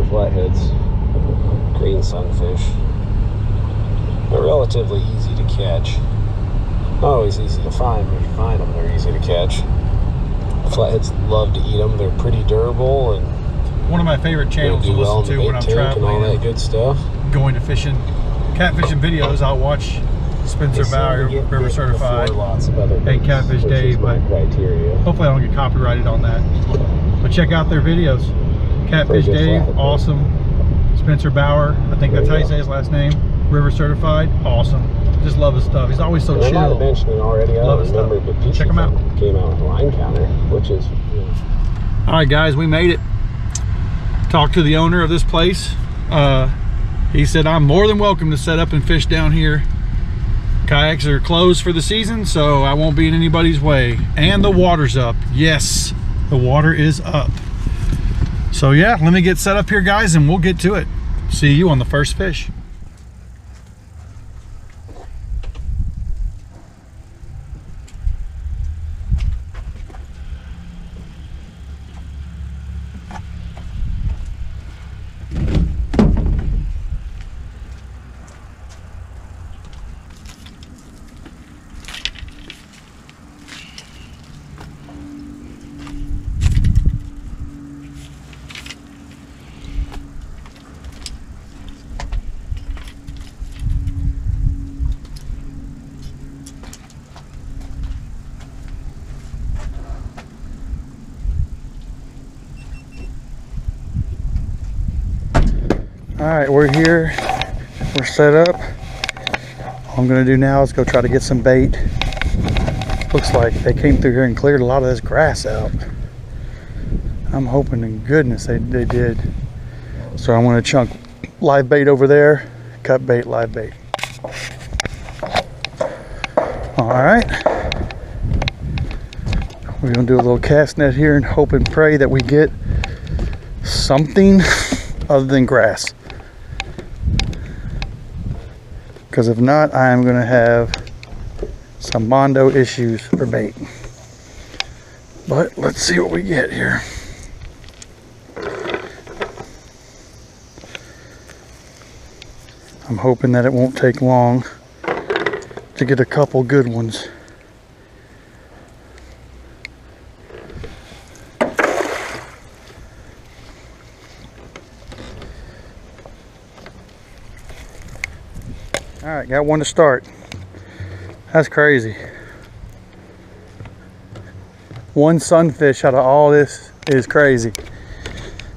flatheads, green sunfish. They're relatively easy to catch. Not always easy to find, but if you find them, they're easy to catch. Flatheads love to eat them. They're pretty durable, and one of my favorite channels to listen to when I'm traveling and all that good stuff. Going to fishing, catfishing videos. I'll watch Spencer Bauer, River Certified, and Catfish Dave, but hopefully I don't get copyrighted on that. But check out their videos. Catfish Dave, awesome. Spencer Bauer, I think that's how you say his last name. River Certified, awesome. Just love his stuff. He's always so chill. I might have mentioned it already. Love his stuff. Check him out. Came out with a line counter, which is. All right, guys, we made it. Talked to the owner of this place. He said I'm more than welcome to set up and fish down here. Kayaks are closed for the season, so I won't be in anybody's way. And the water's up. Yes, the water is up. So yeah, let me get set up here, guys, and we'll get to it. See you on the first fish. All right, we're here, we're set up. All I'm gonna do now is go try to get some bait. Looks like they came through here and cleared a lot of this grass out. I'm hoping to goodness they did. So I'm gonna chunk live bait over there, cut bait, live bait. All right. We're gonna do a little cast net here and hope and pray that we get something other than grass. Because if not, I am going to have some Mondo issues for bait. But let's see what we get here. I'm hoping that it won't take long to get a couple good ones. All right, got one to start. That's crazy. One sunfish out of all this is crazy.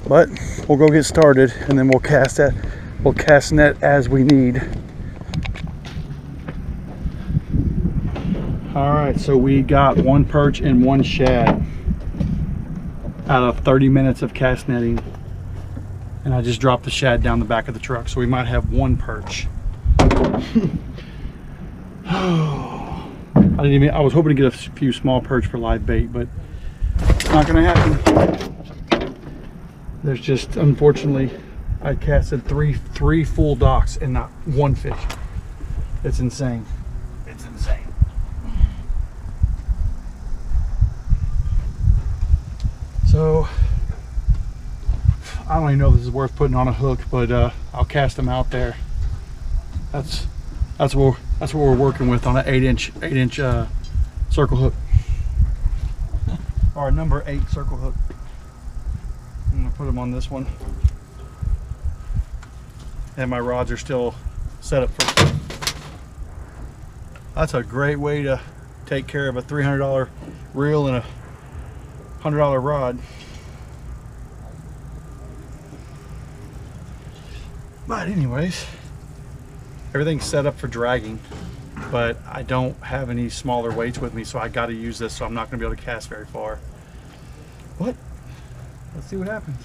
But we'll go get started and then we'll cast that. We'll cast net as we need. All right, so we got one perch and one shad out of 30 minutes of cast netting. And I just dropped the shad down the back of the truck, so we might have one perch. I was hoping to get a few small perch for live bait, but it's not gonna happen. There's just, unfortunately, I casted three full docks and not one fish. It's insane. It's insane. So I don't even know if this is worth putting on a hook, but I'll cast them out there. That's what we're working with on an 8-inch circle hook, or a number 8 circle hook. I'm gonna put them on this one, and my rods are still set up for. That's a great way to take care of a $300 reel and a $100 rod. But anyways, everything's set up for dragging, but I don't have any smaller weights with me, so I got to use this, so I'm not going to be able to cast very far. But let's see what happens.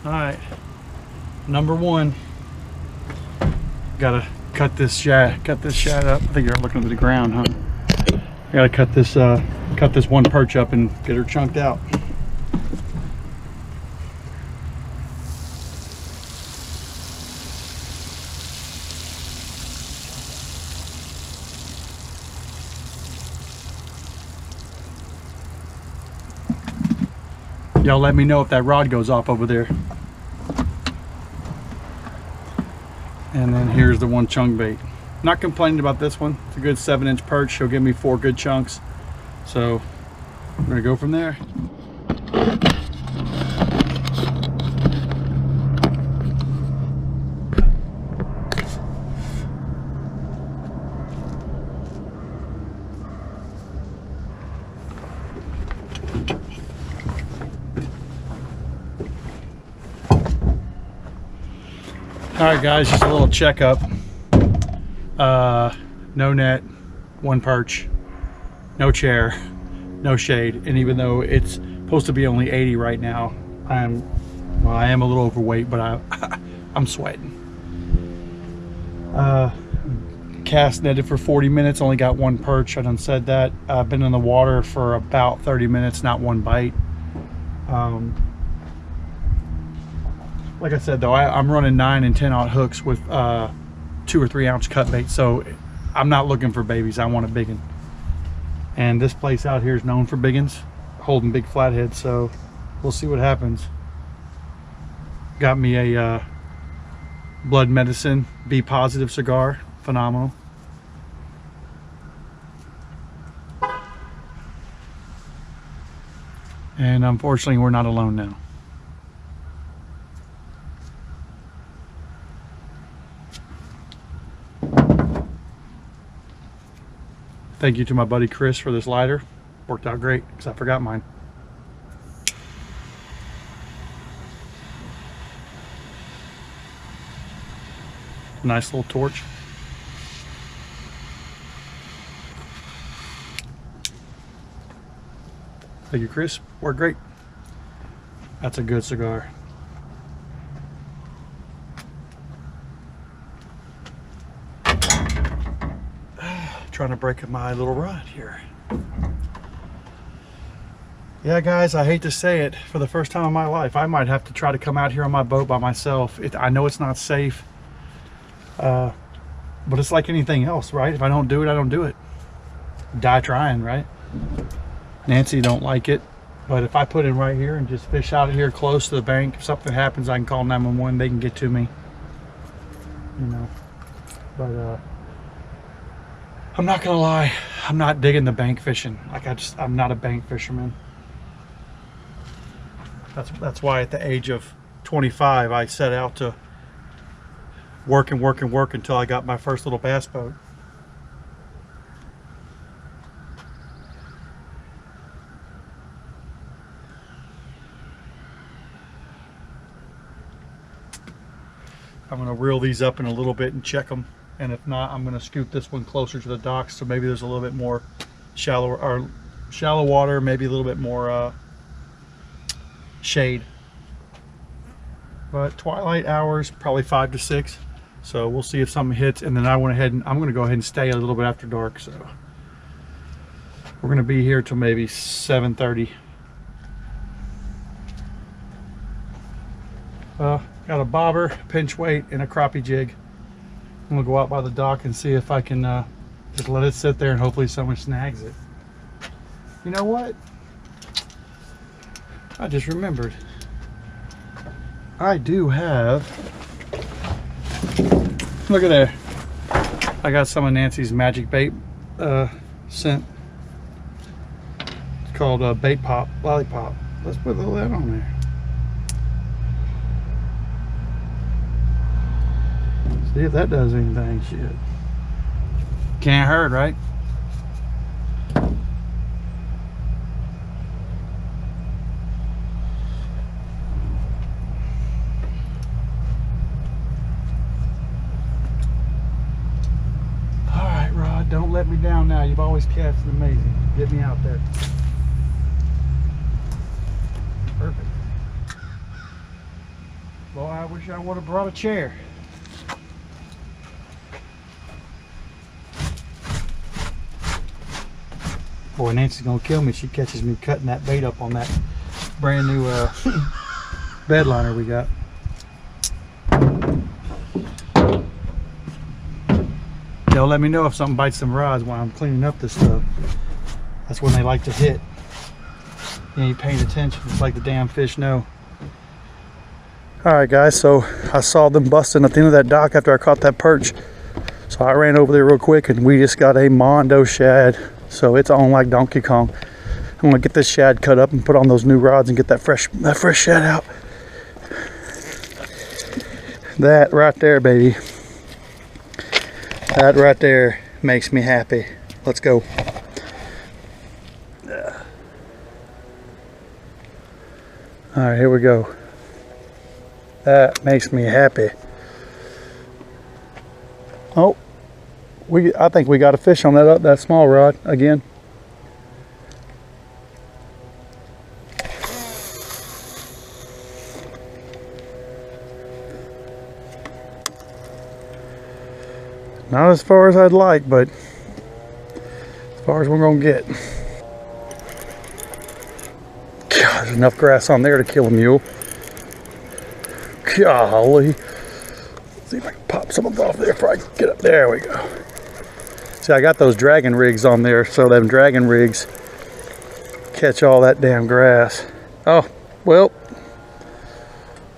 All right, number one. Gotta cut this shad up. I think you're looking at the ground, huh? I gotta cut this one perch up and get her chunked out. Y'all let me know if that rod goes off over there. And then here's the one chunk bait. Not complaining about this one. It's a good 7-inch perch. She'll give me 4 good chunks. So I'm gonna go from there. All right, guys, just a little checkup. No net, 1 perch, no chair, no shade. And even though it's supposed to be only 80 right now, I am a little overweight, but I'm sweating. Cast netted for 40 minutes, only got 1 perch. I done said that. I've been in the water for about 30 minutes, not 1 bite. Like I said though, I'm running 9 and 10-aught hooks with 2 or 3 ounce cut bait, so I'm not looking for babies. I want a biggin. And this place out here is known for biggins, holding big flatheads, so we'll see what happens. Got me a Blood Medicine B positive cigar, phenomenal. And unfortunately, we're not alone now. Thank you to my buddy Chris for this lighter. Worked out great because I forgot mine. Nice little torch. Thank you, Chris. Worked great. That's a good cigar. Trying to break my little rod here. Yeah, guys, I hate to say it, for the first time in my life, I might have to try to come out here on my boat by myself. I know it's not safe, but it's like anything else, right? If I don't do it, I don't do it. Die trying, right? Nancy don't like it, but if I put in right here and just fish out of here close to the bank, if something happens, I can call 911. They can get to me, you know. But I'm not gonna lie, I'm not digging the bank fishing. Like I'm not a bank fisherman. That's why at the age of 25, I set out to work and work and work until I got my first little bass boat. I'm gonna reel these up in a little bit and check them. And if not, I'm going to scoot this one closer to the docks, so maybe there's a little bit more shallow water, maybe a little bit more shade. But twilight hours, probably 5 to 6. So we'll see if something hits, and then I'm going to go ahead and stay a little bit after dark. So we're going to be here till maybe 7:30. Got a bobber, pinch weight, and a crappie jig. I'm gonna go out by the dock and see if I can just let it sit there and hopefully someone snags it. You know what? I just remembered. I do have, look at there. I got some of Nancy's magic bait scent. It's called Bait Pop, Lollipop. Let's put a little of that on there. See if that does anything. Shit. Can't hurt, right? Alright, Rod, don't let me down now. You've always cast amazing. Get me out there. Perfect. Boy, I wish I would have brought a chair. Boy, Nancy's gonna kill me. She catches me cutting that bait up on that brand new bed liner we got. They'll let me know if something bites them rods when I'm cleaning up this stuff. That's when they like to hit. You ain't paying attention. It's like the damn fish know. Alright guys, so I saw them busting at the end of that dock after I caught that perch. So I ran over there real quick and we just got a Mondo shad. So it's on like Donkey Kong. I'm gonna get this shad cut up and put on those new rods and get that fresh shad out. That right there, baby. That right there makes me happy. Let's go. Alright, here we go. That makes me happy. Oh, I think we got a fish on that small rod again. Not as far as I'd like, but as far as we're gonna get. God, there's enough grass on there to kill a mule. Golly. Let's see if I can pop some of them off there before I get up. There we go. See, I got those dragon rigs on there, so them dragon rigs catch all that damn grass. Oh, well,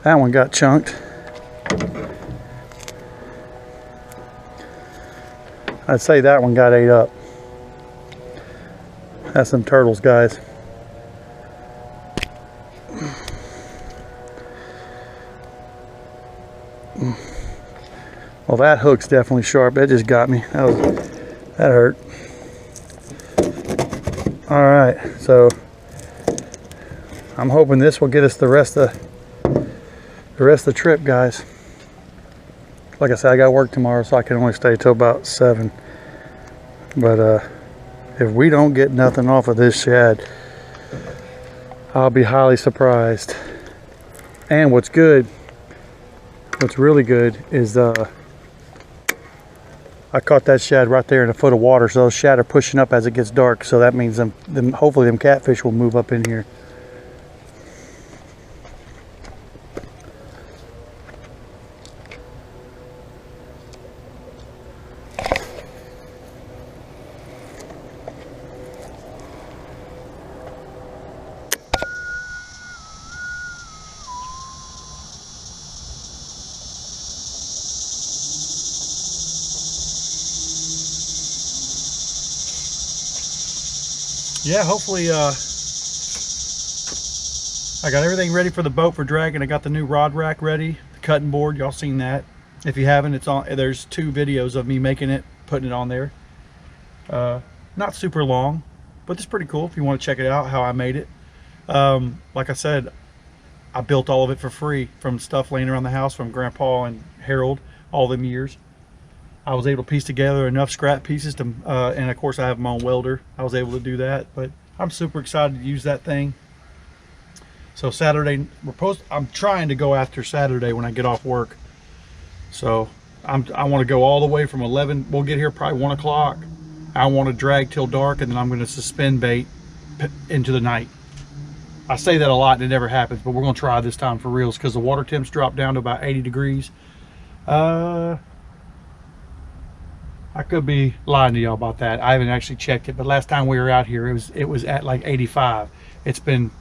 that one got chunked. I'd say that one got ate up. That's some turtles, guys. Well, that hook's definitely sharp. That just got me. That hurt. All right, so I'm hoping this will get us the rest of the trip, guys. Like I said, I got work tomorrow, so I can only stay till about 7. But if we don't get nothing off of this shad, I'll be highly surprised. And what's really good is I caught that shad right there in a foot of water, so those shad are pushing up as it gets dark, so that means hopefully them catfish will move up in here. Yeah, hopefully I got everything ready for the boat for dragging. I got the new rod rack ready, the cutting board. Y'all seen that? If you haven't, it's on. There's 2 videos of me making it, putting it on there. Not super long, but it's pretty cool if you want to check it out how I made it. Like I said, I built all of it for free from stuff laying around the house from Grandpa and Harold all them years. I was able to piece together enough scrap pieces to, and of course I have my own welder. I was able to do that, but I'm super excited to use that thing. So Saturday, I'm trying to go after Saturday when I get off work. So I want to go all the way from 11. We'll get here probably 1 o'clock. I want to drag till dark, and then I'm going to suspend bait into the night. I say that a lot and it never happens, but we're going to try this time for reals because the water temps dropped down to about 80 degrees. I could be lying to y'all about that. I haven't actually checked it, but last time we were out here, it was at like 85. It's been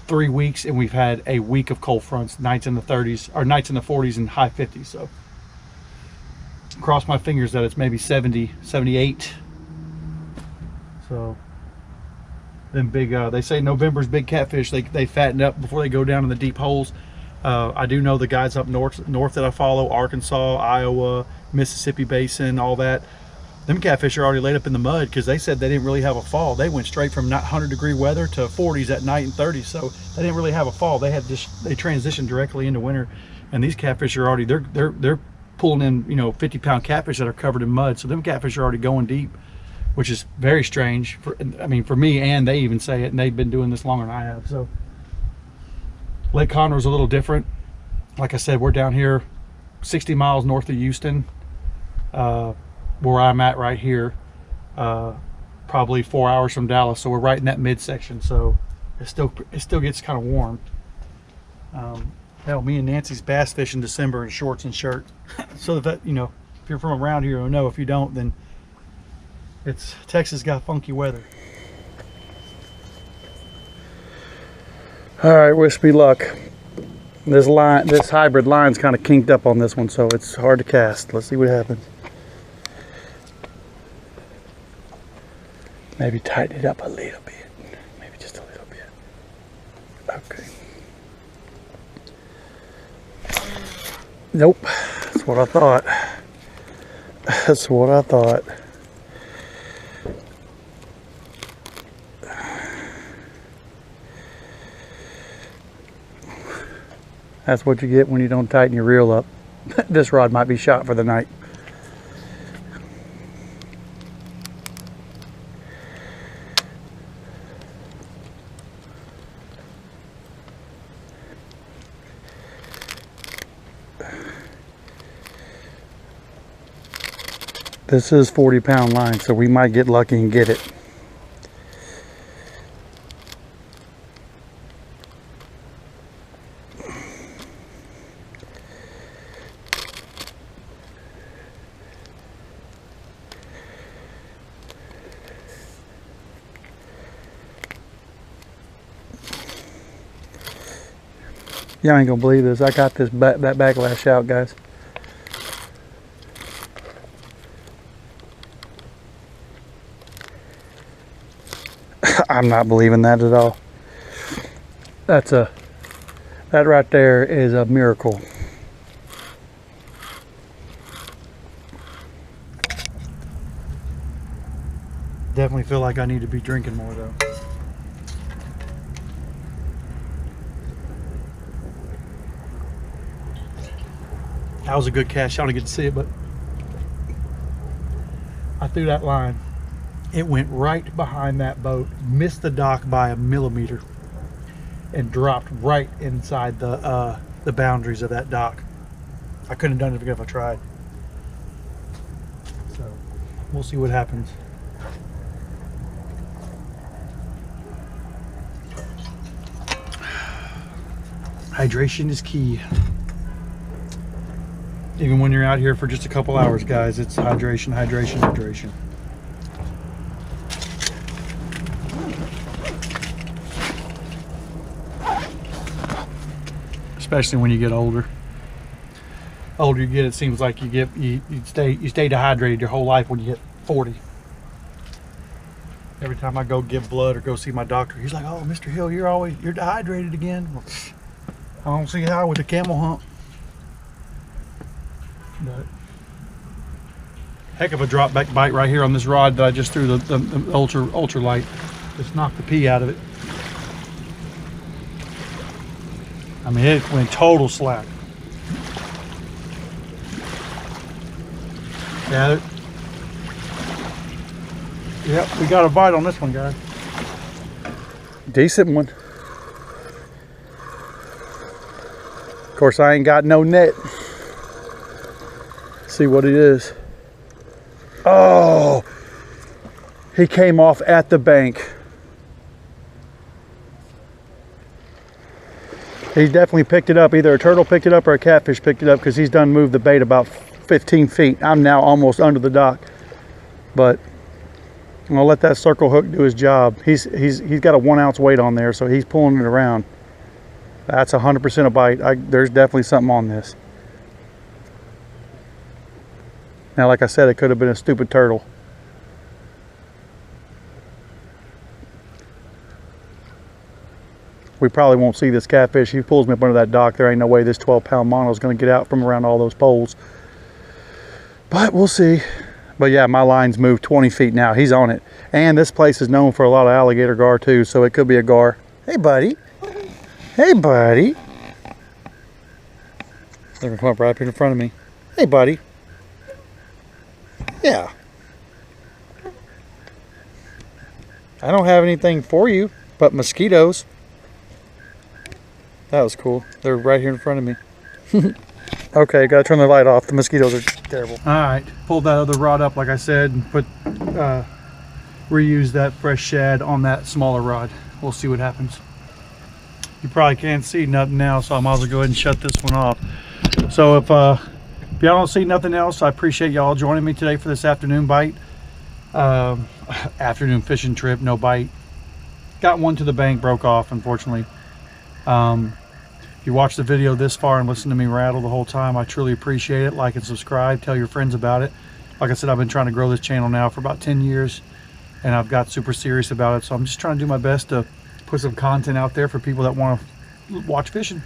3 weeks, and we've had a week of cold fronts, nights in the 30s, or nights in the 40s and high 50s. So cross my fingers that it's maybe 70, 78. So them big, they say November's big catfish. They fatten up before they go down in the deep holes. I do know the guys up north that I follow, Arkansas, Iowa, Mississippi Basin, all that. Them catfish are already laid up in the mud because they said they didn't really have a fall. They went straight from not 100-degree weather to 40s at night and 30s, so they didn't really have a fall. They transitioned directly into winter, and these catfish are already they're pulling in 50-pound catfish that are covered in mud. So them catfish are already going deep, which is very strange for me, and they even say it, and they've been doing this longer than I have. So Lake Conroe is a little different. Like I said, we're down here 60 miles north of Houston, where I'm at right here. probably 4 hours from Dallas, so we're right in that midsection. So it still gets kind of warm. Hell, me and Nancy's bass fish in December in shorts and shirt. So that, you know, if you're from around here, you'll know. If you don't, then it's Texas got funky weather. All right, wish me luck. This hybrid line's kind of kinked up on this one, so it's hard to cast. Let's see what happens. Maybe tighten it up a little bit. Maybe just a little bit. Okay. Nope. That's what I thought. That's what I thought. That's what you get when you don't tighten your reel up. This rod might be shot for the night. This is 40-pound line, so we might get lucky and get it. Y'all ain't gonna believe this. I got this that backlash out, guys. I'm not believing that at all. That right there is a miracle. Definitely feel like I need to be drinking more though. That was a good cast. Y'all don't get to see it, but I threw that line. It went right behind that boat, missed the dock by 1 millimeter, and dropped right inside the boundaries of that dock. I couldn't have done it if I tried. So we'll see what happens. Hydration is key. Even when you're out here for just a couple hours, guys, it's hydration, hydration, hydration. Especially when you get older. Older you get, it seems like you stay dehydrated your whole life when you hit 40. Every time I go give blood or go see my doctor, he's like, "Oh, Mr. Hill, you're dehydrated again." Well, I don't see how with the camel hump. But heck of a drop back bite right here on this rod that I just threw the ultra light. Just knocked the pee out of it. I mean, it went total slack. Got it. Yep, we got a bite on this one, guys. Decent one. Of course, I ain't got no net. See what it is. Oh, he came off at the bank. He definitely picked it up. Either a turtle picked it up or a catfish picked it up, because he's done moved the bait about 15 feet. I'm now almost under the dock, but I'm gonna let that circle hook do his job. He's got a 1 ounce weight on there, so he's pulling it around. That's 100% a bite. There's definitely something on this. Now, like I said, it could have been a stupid turtle. We probably won't see this catfish. He pulls me up under that dock. There ain't no way this 12-pound mono is going to get out from around all those poles. But we'll see. But yeah, my line's moved 20 feet now. He's on it. And this place is known for a lot of alligator gar too, so it could be a gar. Hey, buddy. Hey, buddy. They're going to come up right up here in front of me. Hey, buddy. Yeah. I don't have anything for you but mosquitoes. That was cool. They're right here in front of me. Okay, gotta turn the light off. The mosquitoes are terrible. All right, pulled that other rod up like I said, and put reuse that fresh shad on that smaller rod. We'll see what happens. You probably can't see nothing now, so I might as well go ahead and shut this one off. So if y'all don't see nothing else, I appreciate y'all joining me today for this afternoon bite. Afternoon fishing trip, no bite. Got one to the bank, broke off, unfortunately. If you watched the video this far and listened to me rattle the whole time, I truly appreciate it. Like and subscribe, tell your friends about it. Like I said, I've been trying to grow this channel now for about 10 years, and I've got super serious about it. So I'm just trying to do my best to put some content out there for people that want to watch fishing.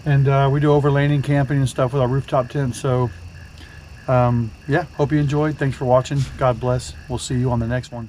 And we do overlanding, camping and stuff with our rooftop tent. So yeah, hope you enjoyed. Thanks for watching. God bless. We'll see you on the next one.